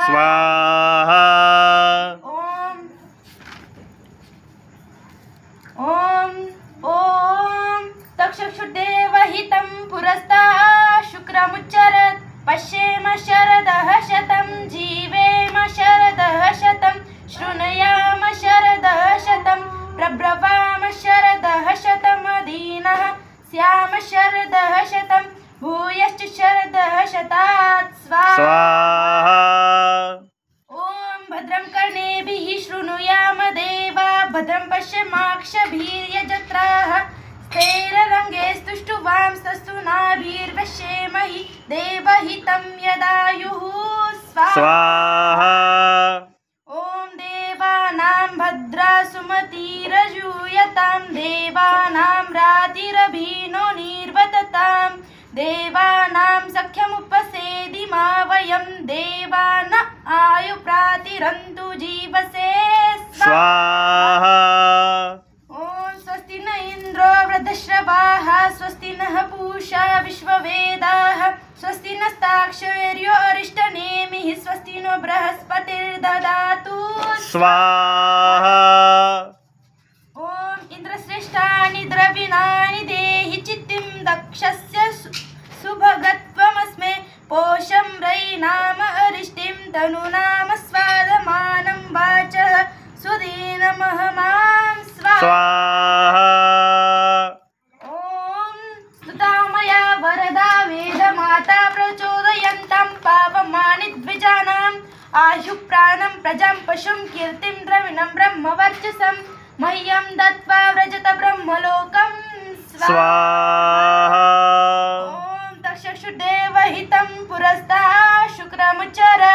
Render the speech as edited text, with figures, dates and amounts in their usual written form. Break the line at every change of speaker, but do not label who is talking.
स्वाहा
ओम ओम ओम तक्षुदेवहितं पुरस्ताः शुक्रमुच्चरत् पश्येम शरदः शतं जीवेम शरदः शतं शृणुयाम शरदः शतं प्रब्रवाम शरदः शतमदीनः स्याम शरदः शतं भूयश्च शरदः शतात् स्वाहा। ओम भद्रं कर्णेभिः शृणुयाम देवा भद्रं पश्येमाक्षभिर्यजत्राः स्थिररङ्गे स्तुष्टुवांस्तस्तु नाभिर्वश्येमहि देवहितं यदायुः स्वाहा। ओम देवानां भद्रा सुमतिरजूयतां देवानां रातिरभिनो निर्वततां देवानां सख्यमुपसेदिमा वयं देवान आयुप्रातिरन्तु जीवसे
स्वाहा।
ओम स्वस्ति न इन्द्रो वृद्धश्रवाः स्वस्ति नः पूषा विश्ववेदाः स्वस्ति नस्ताक्षर्यो अरिष्टनेमिः स्वस्ति नो बृहस्पतिर्ददातु
स्वाहा।
ओम इन्द्रश्रेष्ठानि द्रविणानि देहि चित्तिं दक्षस्य सुभगत्वमस्मे पोषं रयिनाम अरिष्टिं तनुनाम स्वादमानं वाचः सुदीनमहमां स्वाहा। ओम स्तुतामया वरदा वेदमाता प्रचोदयन्तं पावमानि द्विजानाम् आयुप्राणं प्रजां पशुं कीर्तिं द्रविणं ब्रह्मवर्चसं मह्यं दत्त्वा व्रजत ब्रह्मलोकं
स्वाहा।
ओम तक्षुदेवहितं पुरस्ताः शुक्रमुच्चरत्